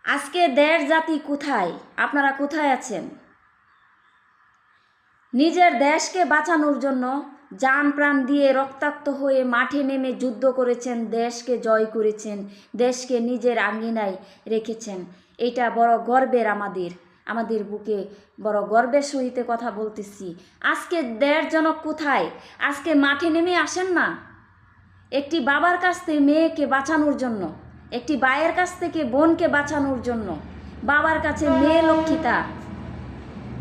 আজকে দেশ জাতি কোথায়? আপনারা কোথায় আছেন? নিজের দেশকে বাঁচানোর জন্য জান প্রাণ দিয়ে রক্তাক্ত হয়ে মাঠে নেমে যুদ্ধ করেছেন, দেশকে জয় করেছেন, দেশকে নিজের আঙ্গিনায় রেখেছেন। এটা বড় গর্বের, আমাদের বুকে বড় গর্বের সহিত কথা বলতেছি। আজকে দেশজনক কোথায়? আজকে মাঠে নেমে আসেন না। একটি বাবার কাছ থেকে মেয়েকে বাঁচানোর জন্য, একটি ভাইয়ের কাছ থেকে বোনকে বাঁচানোর জন্য। বাবার কাছে মেয়ে লক্ষিতা,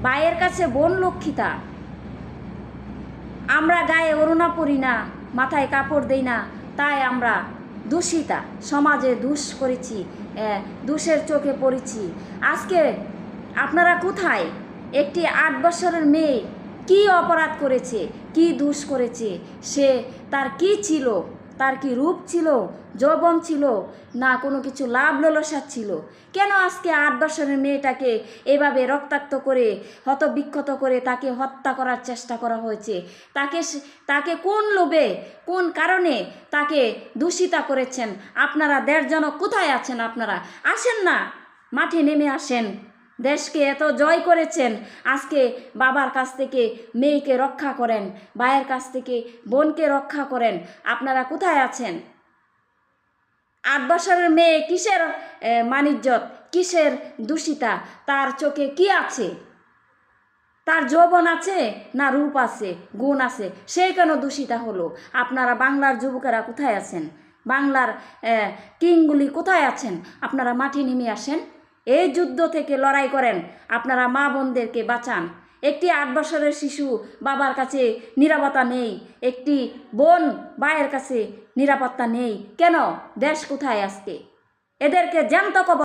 ভাইয়ের কাছে বোন লক্ষিতা। আমরা গায়ে ওড়না পরি না, মাথায় কাপড় দেই না, তাই আমরা দূষিতা, সমাজে দোষ করেছি, দোষের চোখে পড়েছি। আজকে আপনারা কোথায়? একটি 8 বছরের মেয়ে কি অপরাধ করেছে, কি দোষ করেছে? সে তার কি ছিল? তার কি রূপ ছিল, যৌবন ছিল, না কোনো কিছু লাভ লালসা ছিল? কেন আজকে 8 বছরের মেয়েটাকে এভাবে রক্তাক্ত করে, হতবিক্ষত করে তাকে হত্যা করার চেষ্টা করা হয়েছে? তাকে কোন লোভে, কোন কারণে তাকে দূষিতা করেছেন? আপনারা দেশজনক কোথায় আছেন? আপনারা আসেন না, মাঠে নেমে আসেন। দেশকে এত জয় করেছেন, আজকে বাবার কাছ থেকে মেয়েকে রক্ষা করেন, ভাইয়ের কাছ থেকে বোনকে রক্ষা করেন। আপনারা কোথায় আছেন? 8 বছরের মেয়ে কিসের মানিজ্যত, কিসের দূষিতা? তার চোখে কি আছে? তার যৌবন আছে না রূপ আছে, গুণ আছে? সেই কেন দূষিতা হলো? আপনারা বাংলার যুবকেরা কোথায় আছেন? বাংলার কিংগুলি কোথায় আছেন? আপনারা মাঠে নেমে আসেন, এই যুদ্ধ থেকে লড়াই করেন, আপনারা মা বোনদেরকে বাঁচান। একটি 8 বছরের শিশু বাবার কাছে নিরাপত্তা নেই, একটি বোন ভাইয়ের কাছে নিরাপত্তা নেই। কেন? দেশ কোথায় আজকে? এদেরকে জ্যান্ত কবর